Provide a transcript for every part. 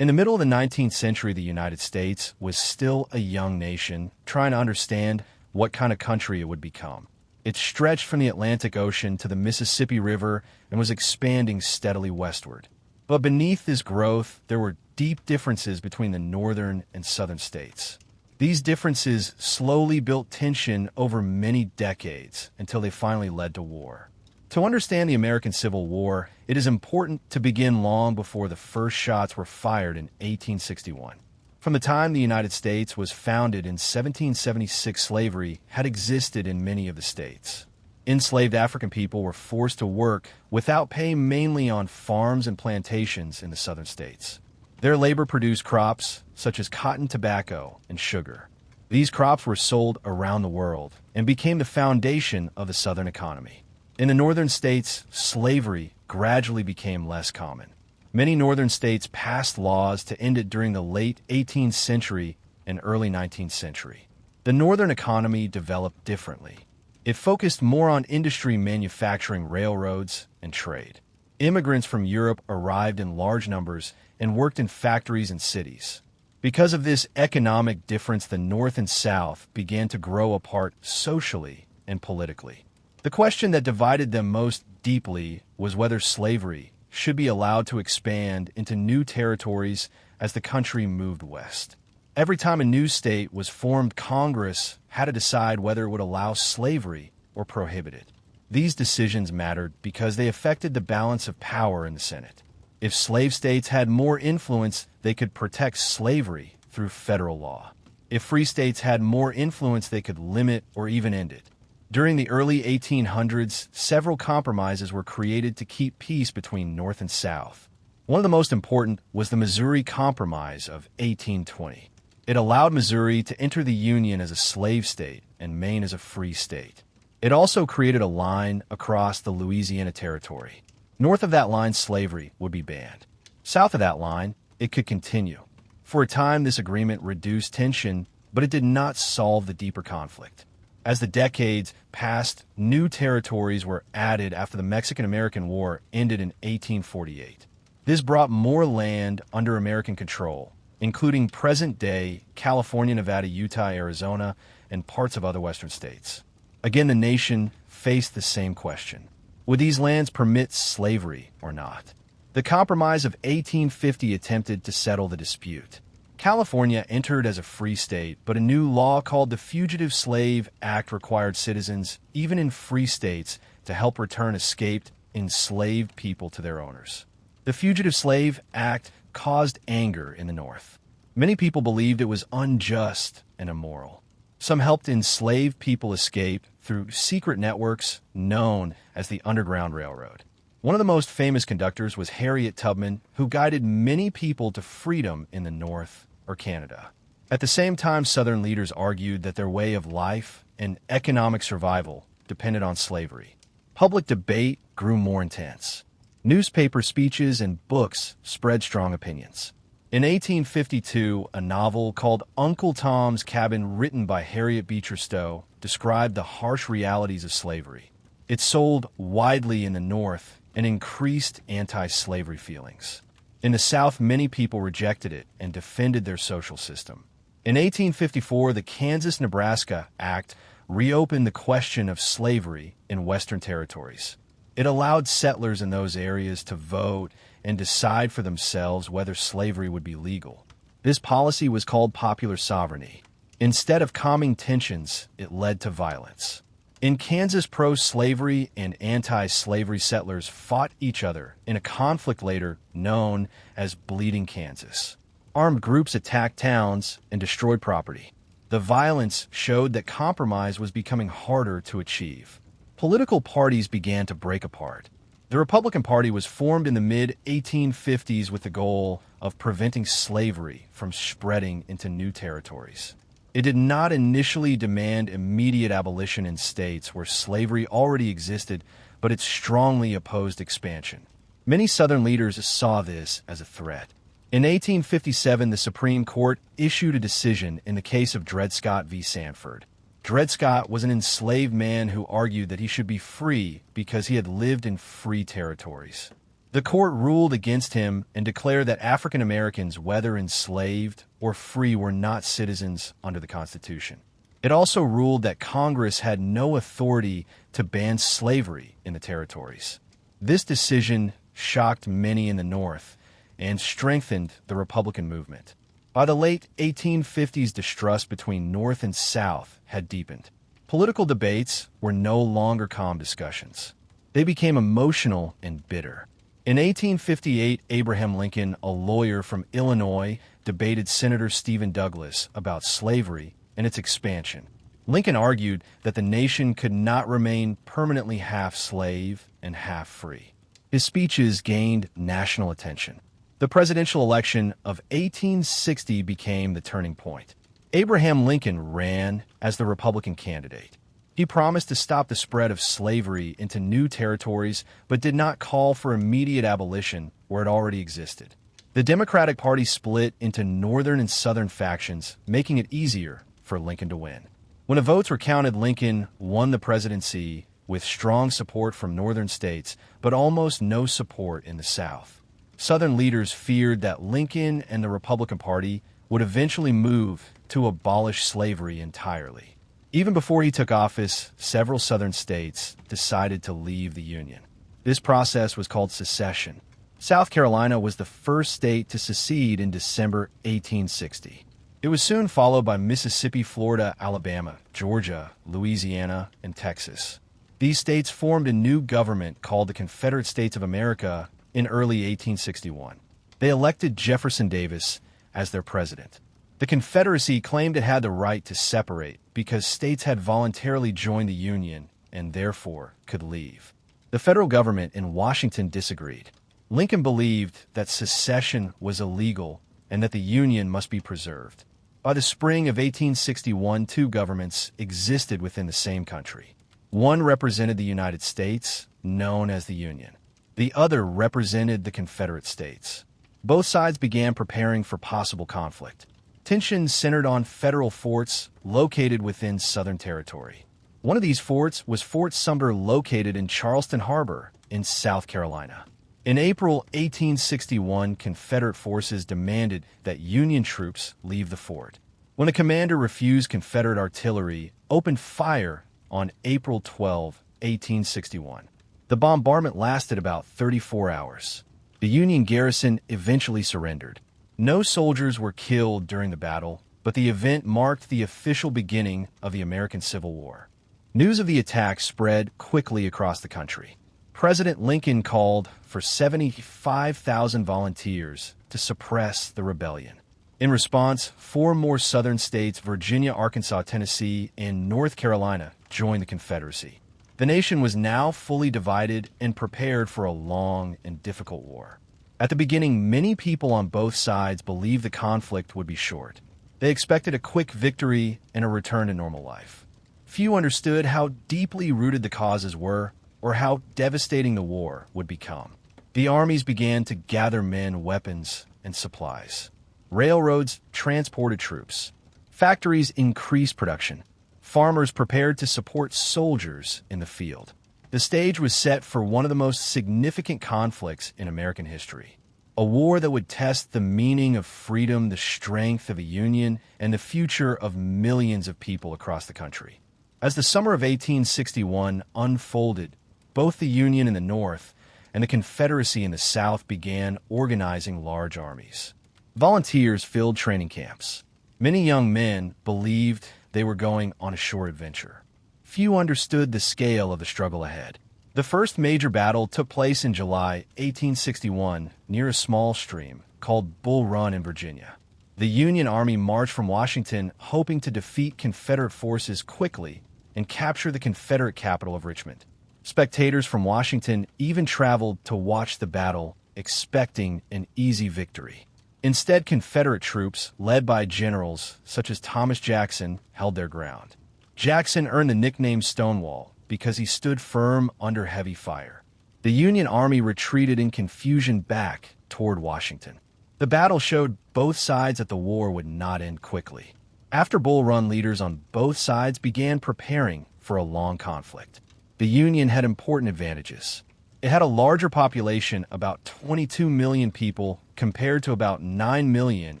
In the middle of the 19th century, the United States was still a young nation, trying to understand what kind of country it would become. It stretched from the Atlantic Ocean to the Mississippi River and was expanding steadily westward. But beneath this growth, there were deep differences between the northern and southern states. These differences slowly built tension over many decades until they finally led to war. To understand the American Civil War, it is important to begin long before the first shots were fired in 1861. From the time the United States was founded in 1776, slavery had existed in many of the states. Enslaved African people were forced to work without pay mainly on farms and plantations in the southern states. Their labor produced crops such as cotton, tobacco, and sugar. These crops were sold around the world and became the foundation of the southern economy. In the northern states, slavery gradually became less common. Many northern states passed laws to end it during the late 18th century and early 19th century. The northern economy developed differently. It focused more on industry, manufacturing, railroads, and trade. Immigrants from Europe arrived in large numbers and worked in factories and cities. Because of this economic difference, the North and South began to grow apart socially and politically. The question that divided them most deeply was whether slavery should be allowed to expand into new territories as the country moved west. Every time a new state was formed, Congress had to decide whether it would allow slavery or prohibit it. These decisions mattered because they affected the balance of power in the Senate. If slave states had more influence, they could protect slavery through federal law. If free states had more influence, they could limit or even end it. During the early 1800s, several compromises were created to keep peace between North and South. One of the most important was the Missouri Compromise of 1820. It allowed Missouri to enter the Union as a slave state and Maine as a free state. It also created a line across the Louisiana Territory. North of that line, slavery would be banned. South of that line, it could continue. For a time, this agreement reduced tension, but it did not solve the deeper conflict. As the decades passed, new territories were added after the Mexican-American War ended in 1848. This brought more land under American control, including present-day California, Nevada, Utah, Arizona, and parts of other western states. Again, the nation faced the same question. Would these lands permit slavery or not? The Compromise of 1850 attempted to settle the dispute. California entered as a free state, but a new law called the Fugitive Slave Act required citizens, even in free states, to help return escaped, enslaved people to their owners. The Fugitive Slave Act caused anger in the North. Many people believed it was unjust and immoral. Some helped enslaved people escape through secret networks known as the Underground Railroad. One of the most famous conductors was Harriet Tubman, who guided many people to freedom in the North or Canada. At the same time, Southern leaders argued that their way of life and economic survival depended on slavery. Public debate grew more intense. Newspaper speeches and books spread strong opinions. In 1852, a novel called Uncle Tom's Cabin, written by Harriet Beecher Stowe, described the harsh realities of slavery. It sold widely in the North and increased anti-slavery feelings. In the South, many people rejected it and defended their social system. In 1854, the Kansas-Nebraska Act reopened the question of slavery in Western territories. It allowed settlers in those areas to vote and decide for themselves whether slavery would be legal. This policy was called popular sovereignty. Instead of calming tensions, it led to violence. In Kansas, pro-slavery and anti-slavery settlers fought each other in a conflict later known as Bleeding Kansas. Armed groups attacked towns and destroyed property. The violence showed that compromise was becoming harder to achieve. Political parties began to break apart. The Republican Party was formed in the mid-1850s with the goal of preventing slavery from spreading into new territories. It did not initially demand immediate abolition in states where slavery already existed, but it strongly opposed expansion. Many Southern leaders saw this as a threat. In 1857, the Supreme Court issued a decision in the case of Dred Scott v. Sanford. Dred Scott was an enslaved man who argued that he should be free because he had lived in free territories. The court ruled against him and declared that African Americans, whether enslaved or free, were not citizens under the Constitution. It also ruled that Congress had no authority to ban slavery in the territories. This decision shocked many in the North and strengthened the Republican movement. By the late 1850s, distrust between North and South had deepened. Political debates were no longer calm discussions. They became emotional and bitter. In 1858, Abraham Lincoln, a lawyer from Illinois, debated Senator Stephen Douglas about slavery and its expansion. Lincoln argued that the nation could not remain permanently half slave and half free. His speeches gained national attention. The presidential election of 1860 became the turning point. Abraham Lincoln ran as the Republican candidate. He promised to stop the spread of slavery into new territories, but did not call for immediate abolition where it already existed. The Democratic Party split into northern and southern factions, making it easier for Lincoln to win. When the votes were counted, Lincoln won the presidency with strong support from northern states, but almost no support in the South. Southern leaders feared that Lincoln and the Republican Party would eventually move to abolish slavery entirely. Even before he took office, several southern states decided to leave the Union. This process was called secession. South Carolina was the first state to secede in December 1860. It was soon followed by Mississippi, Florida, Alabama, Georgia, Louisiana, and Texas. These states formed a new government called the Confederate States of America in early 1861. They elected Jefferson Davis as their president. The Confederacy claimed it had the right to separate because states had voluntarily joined the Union and therefore could leave. The federal government in Washington disagreed. Lincoln believed that secession was illegal and that the Union must be preserved. By the spring of 1861, two governments existed within the same country. One represented the United States, known as the Union. The other represented the Confederate States. Both sides began preparing for possible conflict. Tensions centered on federal forts located within Southern Territory. One of these forts was Fort Sumter, located in Charleston Harbor in South Carolina. In April 1861, Confederate forces demanded that Union troops leave the fort. When the commander refused, Confederate artillery opened fire on April 12, 1861. The bombardment lasted about 34 hours. The Union garrison eventually surrendered. No soldiers were killed during the battle, but the event marked the official beginning of the American Civil War. News of the attack spread quickly across the country. President Lincoln called for 75,000 volunteers to suppress the rebellion. In response, 4 more southern states, Virginia, Arkansas, Tennessee, and North Carolina, joined the Confederacy. The nation was now fully divided and prepared for a long and difficult war. At the beginning, many people on both sides believed the conflict would be short. They expected a quick victory and a return to normal life. Few understood how deeply rooted the causes were or how devastating the war would become. The armies began to gather men, weapons, and supplies. Railroads transported troops. Factories increased production. Farmers prepared to support soldiers in the field. The stage was set for one of the most significant conflicts in American history. A war that would test the meaning of freedom, the strength of a union, and the future of millions of people across the country. As the summer of 1861 unfolded, both the Union in the North and the Confederacy in the South began organizing large armies. Volunteers filled training camps. Many young men believed they were going on a short adventure. Few understood the scale of the struggle ahead. The first major battle took place in July 1861 near a small stream called Bull Run in Virginia. The Union Army marched from Washington, hoping to defeat Confederate forces quickly and capture the Confederate capital of Richmond. Spectators from Washington even traveled to watch the battle, expecting an easy victory. Instead, Confederate troops, led by generals such as Thomas Jackson, held their ground. Jackson earned the nickname Stonewall because he stood firm under heavy fire. The Union Army retreated in confusion back toward Washington. The battle showed both sides that the war would not end quickly. After Bull Run, leaders on both sides began preparing for a long conflict. The Union had important advantages. It had a larger population, about 22 million people, compared to about 9 million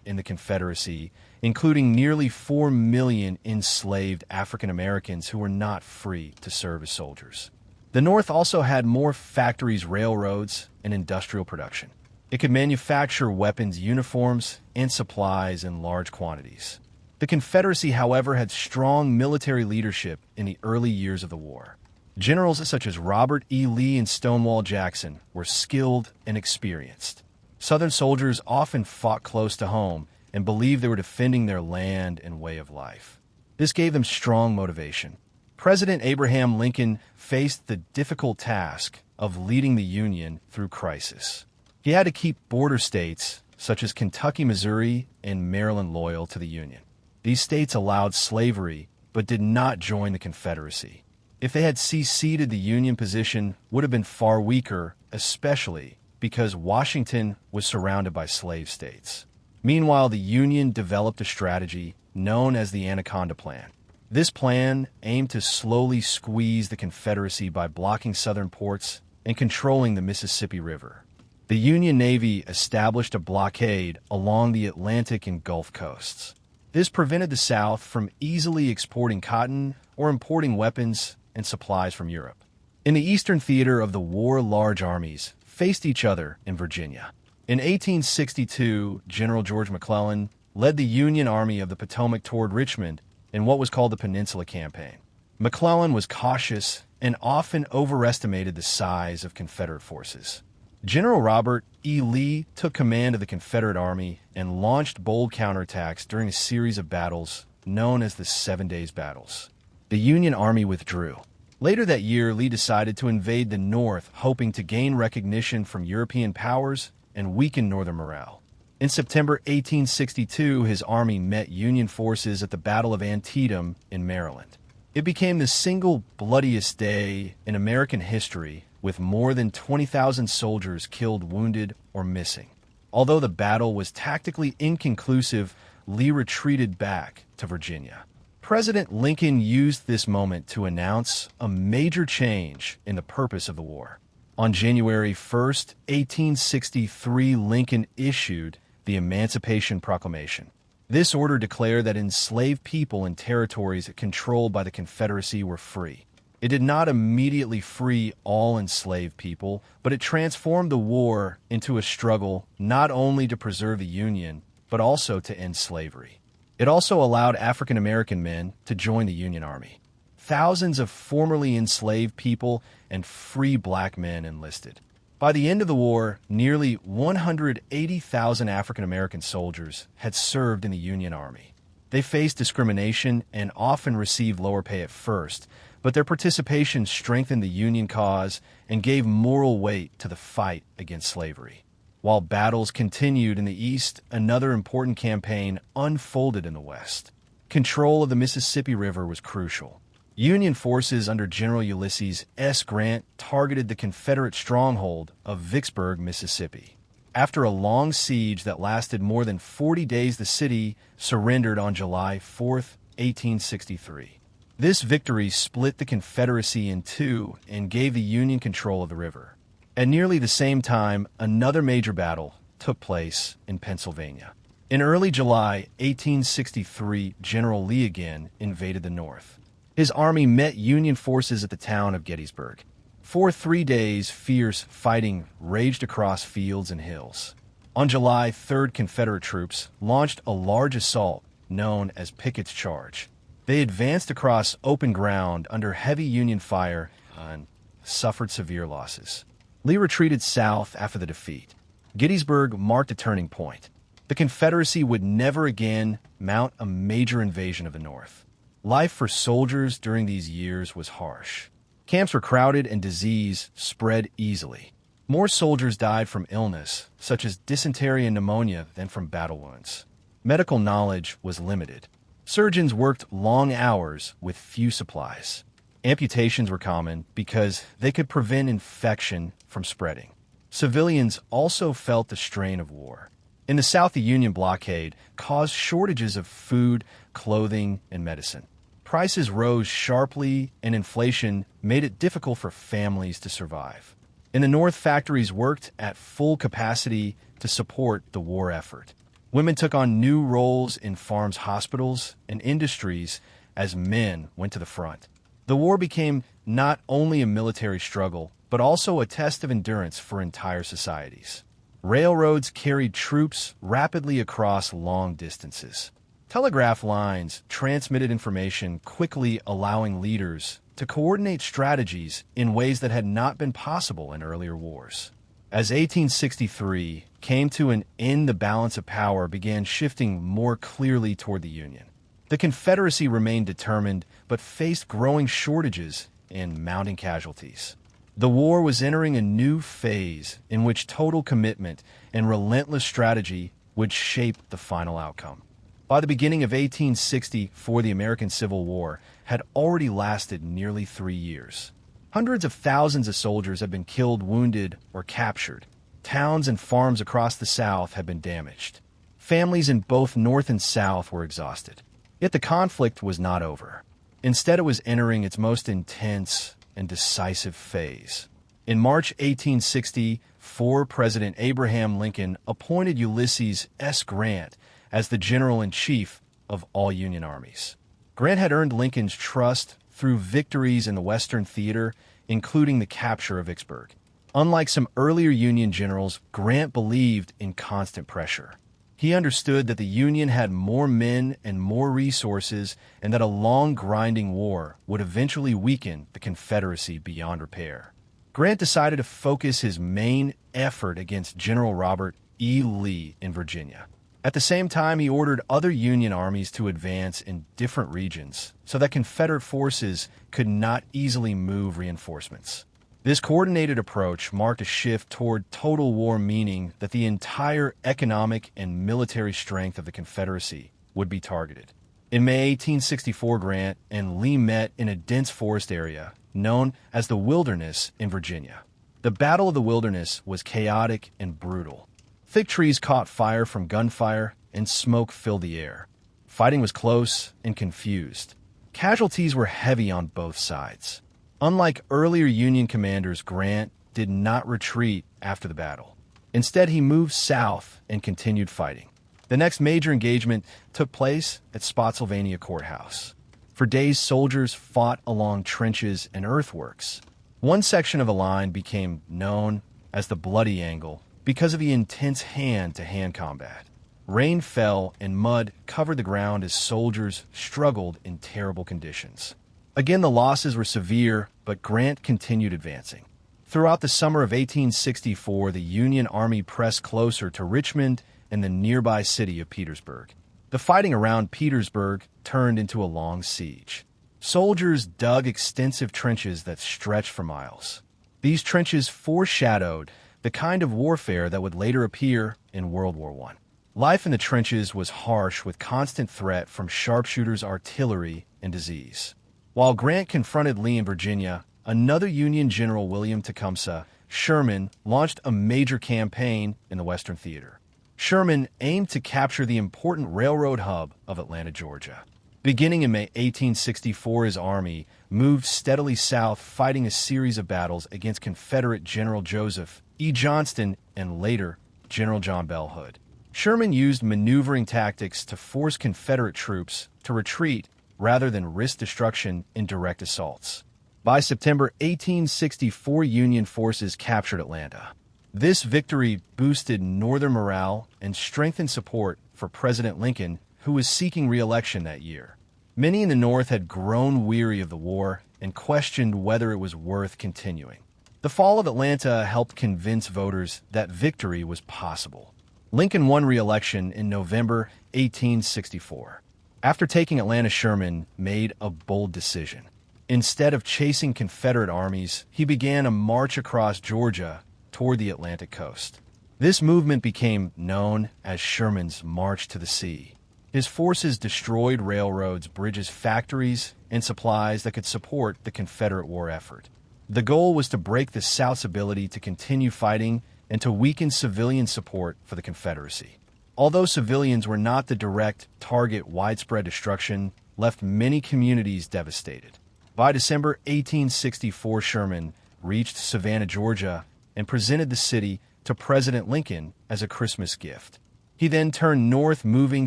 in the Confederacy, including nearly 4 million enslaved African Americans who were not free to serve as soldiers. The North also had more factories, railroads, and industrial production. It could manufacture weapons, uniforms, and supplies in large quantities. The Confederacy, however, had strong military leadership in the early years of the war. Generals such as Robert E. Lee and Stonewall Jackson were skilled and experienced. Southern soldiers often fought close to home and believed they were defending their land and way of life. This gave them strong motivation. President Abraham Lincoln faced the difficult task of leading the Union through crisis. He had to keep border states such as Kentucky, Missouri, and Maryland loyal to the Union. These states allowed slavery but did not join the Confederacy. If they had seceded, the Union position would have been far weaker, especially because Washington was surrounded by slave states. Meanwhile, the Union developed a strategy known as the Anaconda Plan. This plan aimed to slowly squeeze the Confederacy by blocking southern ports and controlling the Mississippi River. The Union Navy established a blockade along the Atlantic and Gulf coasts. This prevented the South from easily exporting cotton or importing weapons and supplies from Europe. In the Eastern Theater of the war, large armies faced each other in Virginia. In 1862, General George McClellan led the Union Army of the Potomac toward Richmond in what was called the Peninsula Campaign. McClellan was cautious and often overestimated the size of Confederate forces. General Robert E. Lee took command of the Confederate Army and launched bold counterattacks during a series of battles known as the 7 Days Battles. The Union Army withdrew. Later that year, Lee decided to invade the North, hoping to gain recognition from European powers and weaken Northern morale. In September 1862, his army met Union forces at the Battle of Antietam in Maryland. It became the single bloodiest day in American history, with more than 20,000 soldiers killed, wounded, or missing. Although the battle was tactically inconclusive, Lee retreated back to Virginia. President Lincoln used this moment to announce a major change in the purpose of the war. On January 1st, 1863, Lincoln issued the Emancipation Proclamation. This order declared that enslaved people in territories controlled by the Confederacy were free. It did not immediately free all enslaved people, but it transformed the war into a struggle not only to preserve the Union, but also to end slavery. It also allowed African American men to join the Union Army. Thousands of formerly enslaved people and free black men enlisted. By the end of the war, nearly 180,000 African American soldiers had served in the Union Army. They faced discrimination and often received lower pay at first, but their participation strengthened the Union cause and gave moral weight to the fight against slavery. While battles continued in the East, another important campaign unfolded in the West. Control of the Mississippi River was crucial. Union forces under General Ulysses S. Grant targeted the Confederate stronghold of Vicksburg, Mississippi. After a long siege that lasted more than 40 days, the city surrendered on July 4, 1863. This victory split the Confederacy in two and gave the Union control of the river. At nearly the same time, another major battle took place in Pennsylvania. In early July 1863, General Lee again invaded the North. His army met Union forces at the town of Gettysburg. For 3 days, fierce fighting raged across fields and hills. On July 3rd, Confederate troops launched a large assault known as Pickett's Charge. They advanced across open ground under heavy Union fire and suffered severe losses. Lee retreated south after the defeat. Gettysburg marked a turning point. The Confederacy would never again mount a major invasion of the North. Life for soldiers during these years was harsh. Camps were crowded and disease spread easily. More soldiers died from illness, such as dysentery and pneumonia, than from battle wounds. Medical knowledge was limited. Surgeons worked long hours with few supplies. Amputations were common because they could prevent infection from spreading. Civilians also felt the strain of war. In the South, the Union blockade caused shortages of food, clothing, and medicine. Prices rose sharply, and inflation made it difficult for families to survive. In the North, factories worked at full capacity to support the war effort. Women took on new roles in farms, hospitals, and industries as men went to the front. The war became not only a military struggle, but also a test of endurance for entire societies. Railroads carried troops rapidly across long distances. Telegraph lines transmitted information quickly, allowing leaders to coordinate strategies in ways that had not been possible in earlier wars. As 1863 came to an end, the balance of power began shifting more clearly toward the Union. The Confederacy remained determined, but faced growing shortages and mounting casualties. The war was entering a new phase in which total commitment and relentless strategy would shape the final outcome. By the beginning of 1864, the American Civil War had already lasted nearly 3 years. Hundreds of thousands of soldiers had been killed, wounded, or captured. Towns and farms across the South had been damaged. Families in both North and South were exhausted. Yet the conflict was not over. Instead, it was entering its most intense and decisive phase. In March 1864, President Abraham Lincoln appointed Ulysses S. Grant as the general-in-chief of all Union armies. Grant had earned Lincoln's trust through victories in the Western Theater, including the capture of Vicksburg. Unlike some earlier Union generals, Grant believed in constant pressure. He understood that the Union had more men and more resources, and that a long, grinding war would eventually weaken the Confederacy beyond repair. Grant decided to focus his main effort against General Robert E. Lee in Virginia. At the same time, he ordered other Union armies to advance in different regions so that Confederate forces could not easily move reinforcements. This coordinated approach marked a shift toward total war, meaning that the entire economic and military strength of the Confederacy would be targeted. In May 1864, Grant and Lee met in a dense forest area known as the Wilderness in Virginia. The Battle of the Wilderness was chaotic and brutal. Thick trees caught fire from gunfire, and smoke filled the air. Fighting was close and confused. Casualties were heavy on both sides. Unlike earlier Union commanders, Grant did not retreat after the battle. Instead, he moved south and continued fighting. The next major engagement took place at Spotsylvania Courthouse. For days, soldiers fought along trenches and earthworks. One section of the line became known as the Bloody Angle because of the intense hand-to-hand combat. Rain fell and mud covered the ground as soldiers struggled in terrible conditions. Again, the losses were severe, but Grant continued advancing. Throughout the summer of 1864, the Union Army pressed closer to Richmond and the nearby city of Petersburg. The fighting around Petersburg turned into a long siege. Soldiers dug extensive trenches that stretched for miles. These trenches foreshadowed the kind of warfare that would later appear in World War I. Life in the trenches was harsh, with constant threat from sharpshooters, artillery, and disease. While Grant confronted Lee in Virginia, another Union general, William Tecumseh Sherman, launched a major campaign in the Western Theater. Sherman aimed to capture the important railroad hub of Atlanta, Georgia. Beginning in May 1864, his army moved steadily south, fighting a series of battles against Confederate General Joseph E. Johnston and later General John Bell Hood. Sherman used maneuvering tactics to force Confederate troops to retreat rather than risk destruction in direct assaults. By September 1864, Union forces captured Atlanta. This victory boosted Northern morale and strengthened support for President Lincoln, who was seeking re-election that year. Many in the North had grown weary of the war and questioned whether it was worth continuing. The fall of Atlanta helped convince voters that victory was possible. Lincoln won re-election in November 1864. After taking Atlanta, Sherman made a bold decision. Instead of chasing Confederate armies, he began a march across Georgia toward the Atlantic coast. This movement became known as Sherman's March to the Sea. His forces destroyed railroads, bridges, factories, and supplies that could support the Confederate war effort. The goal was to break the South's ability to continue fighting and to weaken civilian support for the Confederacy. Although civilians were not the direct target, widespread destruction left many communities devastated. By December 1864, Sherman reached Savannah, Georgia, and presented the city to President Lincoln as a Christmas gift. He then turned north, moving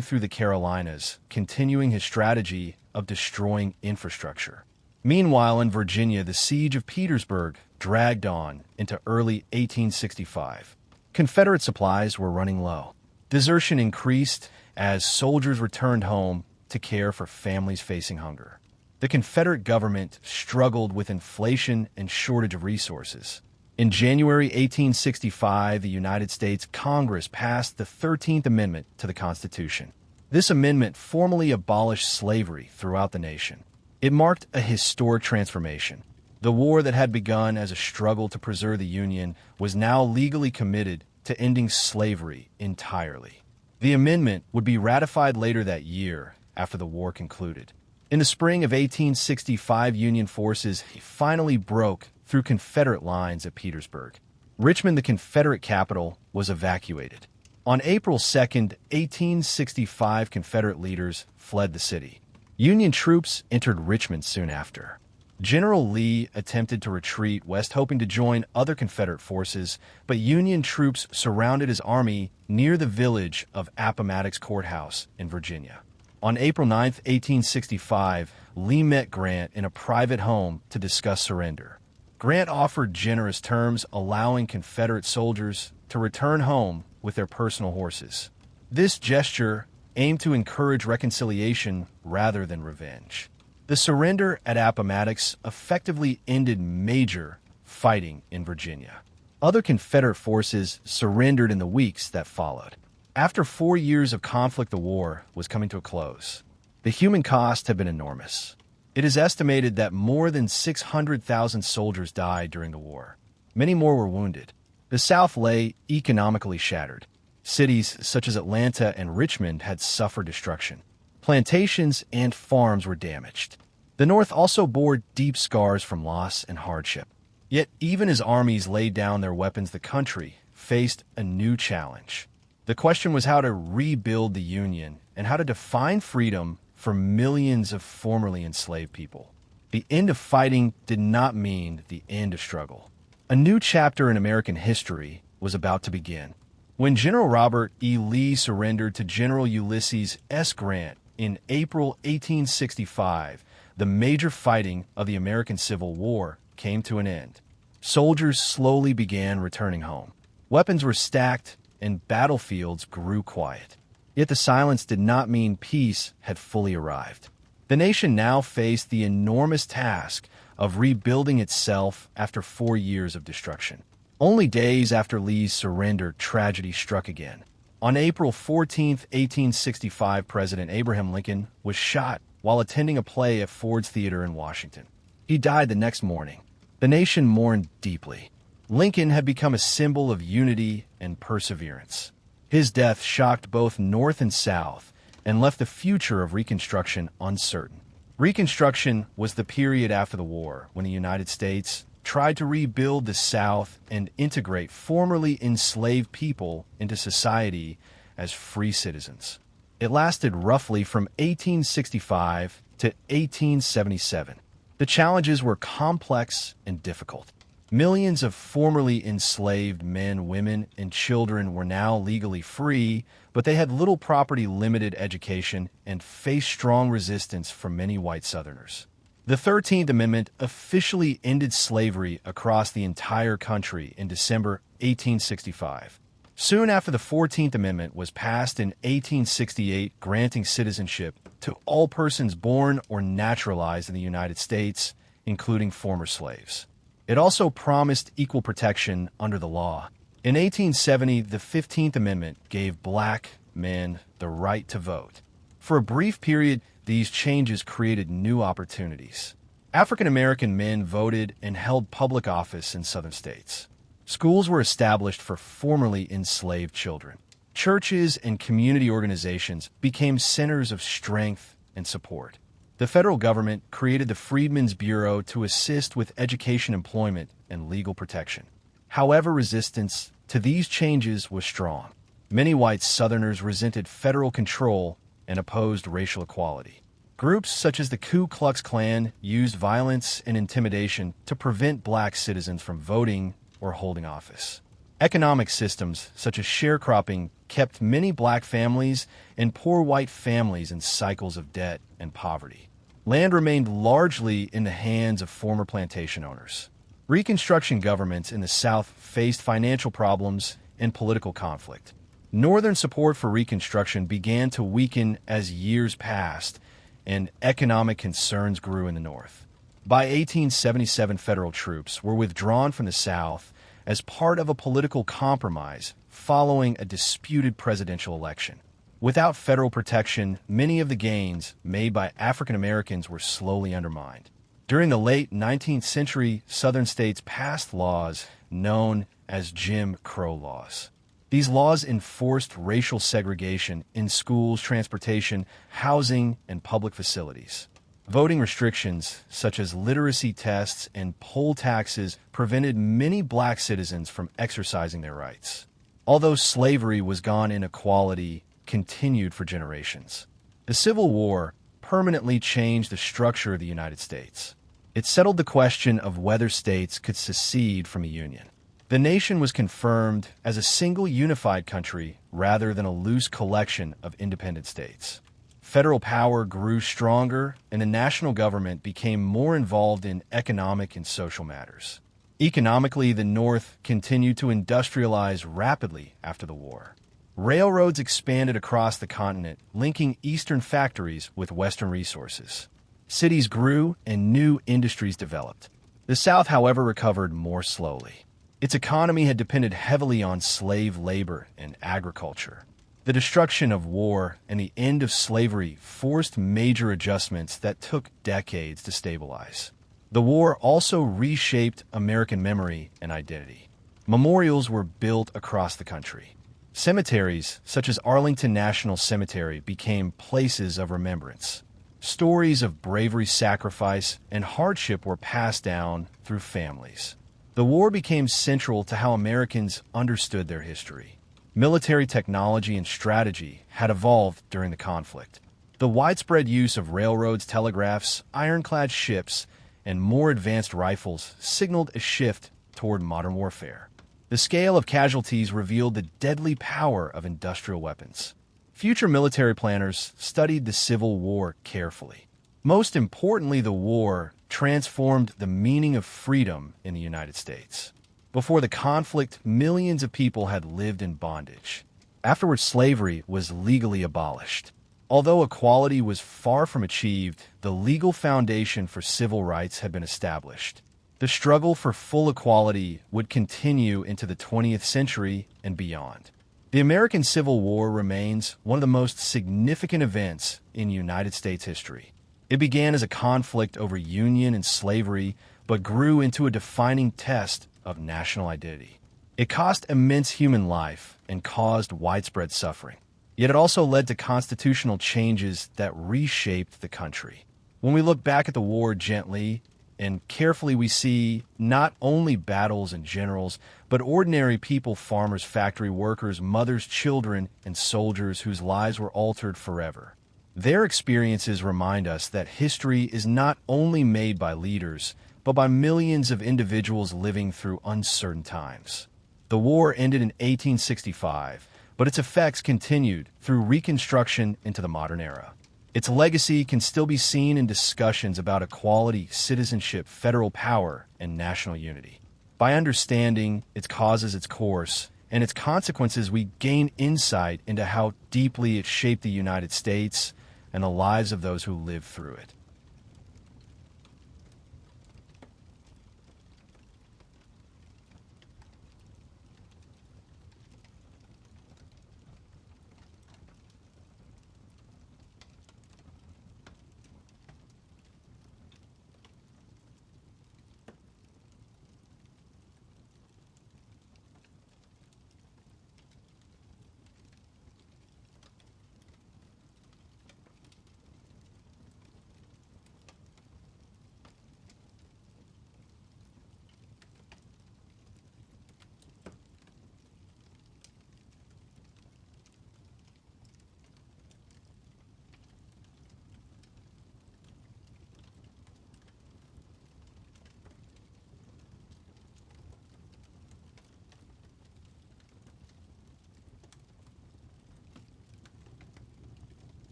through the Carolinas, continuing his strategy of destroying infrastructure. Meanwhile, in Virginia, the siege of Petersburg dragged on into early 1865. Confederate supplies were running low. Desertion increased as soldiers returned home to care for families facing hunger. The Confederate government struggled with inflation and shortage of resources. In January 1865, the United States Congress passed the 13th Amendment to the Constitution. This amendment formally abolished slavery throughout the nation. It marked a historic transformation. The war that had begun as a struggle to preserve the Union was now legally committed to ending slavery entirely. The amendment would be ratified later that year after the war concluded. In the spring of 1865, Union forces finally broke through Confederate lines at Petersburg. Richmond, the Confederate capital, was evacuated. On April 2, 1865, Confederate leaders fled the city. Union troops entered Richmond soon after. General Lee attempted to retreat west, hoping to join other Confederate forces, but Union troops surrounded his army near the village of Appomattox Courthouse in Virginia. On April 9, 1865, Lee met Grant in a private home to discuss surrender. Grant offered generous terms, allowing Confederate soldiers to return home with their personal horses. This gesture aimed to encourage reconciliation rather than revenge. The surrender at Appomattox effectively ended major fighting in Virginia. Other Confederate forces surrendered in the weeks that followed. After 4 years of conflict, the war was coming to a close. The human cost had been enormous. It is estimated that more than 600,000 soldiers died during the war. Many more were wounded. The South lay economically shattered. Cities such as Atlanta and Richmond had suffered destruction. Plantations and farms were damaged. The North also bore deep scars from loss and hardship. Yet even as armies laid down their weapons, the country faced a new challenge. The question was how to rebuild the Union and how to define freedom for millions of formerly enslaved people. The end of fighting did not mean the end of struggle. A new chapter in American history was about to begin. When General Robert E. Lee surrendered to General Ulysses S. Grant in April 1865, the major fighting of the American Civil War came to an end. Soldiers slowly began returning home. Weapons were stacked and battlefields grew quiet. Yet the silence did not mean peace had fully arrived. The nation now faced the enormous task of rebuilding itself after 4 years of destruction. Only days after Lee's surrender, tragedy struck again. On April 14, 1865, President Abraham Lincoln was shot while attending a play at Ford's Theater in Washington. He died the next morning. The nation mourned deeply. Lincoln had become a symbol of unity and perseverance. His death shocked both North and South and left the future of Reconstruction uncertain. Reconstruction was the period after the war when the United States tried to rebuild the South and integrate formerly enslaved people into society as free citizens. It lasted roughly from 1865 to 1877. The challenges were complex and difficult. Millions of formerly enslaved men, women, and children were now legally free, but they had little property, limited education, and faced strong resistance from many white Southerners. The 13th Amendment officially ended slavery across the entire country in December 1865. Soon after, the 14th Amendment was passed in 1868, granting citizenship to all persons born or naturalized in the United States, including former slaves. It also promised equal protection under the law. In 1870, the 15th Amendment gave black men the right to vote. For a brief period, these changes created new opportunities. African American men voted and held public office in Southern states. Schools were established for formerly enslaved children. Churches and community organizations became centers of strength and support. The federal government created the Freedmen's Bureau to assist with education, employment, and legal protection. However, resistance to these changes was strong. Many white Southerners resented federal control and opposed racial equality. Groups such as the Ku Klux Klan used violence and intimidation to prevent black citizens from voting or holding office. Economic systems, such as sharecropping, kept many black families and poor white families in cycles of debt and poverty. Land remained largely in the hands of former plantation owners. Reconstruction governments in the South faced financial problems and political conflict. Northern support for Reconstruction began to weaken as years passed, and economic concerns grew in the North. By 1877, federal troops were withdrawn from the South as part of a political compromise following a disputed presidential election. Without federal protection, many of the gains made by African Americans were slowly undermined. During the late 19th century, Southern states passed laws known as Jim Crow laws. These laws enforced racial segregation in schools, transportation, housing, and public facilities. Voting restrictions, such as literacy tests and poll taxes, prevented many black citizens from exercising their rights. Although slavery was gone, inequality continued for generations. The Civil War permanently changed the structure of the United States. It settled the question of whether states could secede from a union. The nation was confirmed as a single unified country rather than a loose collection of independent states. Federal power grew stronger, and the national government became more involved in economic and social matters. Economically, the North continued to industrialize rapidly after the war. Railroads expanded across the continent, linking eastern factories with western resources. Cities grew and new industries developed. The South, however, recovered more slowly. Its economy had depended heavily on slave labor and agriculture. The destruction of war and the end of slavery forced major adjustments that took decades to stabilize. The war also reshaped American memory and identity. Memorials were built across the country. Cemeteries, such as Arlington National Cemetery, became places of remembrance. Stories of bravery, sacrifice, and hardship were passed down through families. The war became central to how Americans understood their history. Military technology and strategy had evolved during the conflict. The widespread use of railroads, telegraphs, ironclad ships, and more advanced rifles signaled a shift toward modern warfare. The scale of casualties revealed the deadly power of industrial weapons. Future military planners studied the Civil War carefully. Most importantly, the war transformed the meaning of freedom in the United States. Before the conflict, millions of people had lived in bondage. Afterwards, slavery was legally abolished. Although equality was far from achieved, the legal foundation for civil rights had been established. The struggle for full equality would continue into the 20th century and beyond. The American Civil War remains one of the most significant events in United States history. It began as a conflict over Union and slavery, but grew into a defining test of national identity. It cost immense human life and caused widespread suffering. Yet it also led to constitutional changes that reshaped the country. When we look back at the war gently and carefully, we see not only battles and generals, but ordinary people, farmers, factory workers, mothers, children, and soldiers whose lives were altered forever. Their experiences remind us that history is not only made by leaders, but by millions of individuals living through uncertain times. The war ended in 1865, but its effects continued through Reconstruction into the modern era. Its legacy can still be seen in discussions about equality, citizenship, federal power, and national unity. By understanding its causes, its course, and its consequences, we gain insight into how deeply it shaped the United States and the lives of those who lived through it.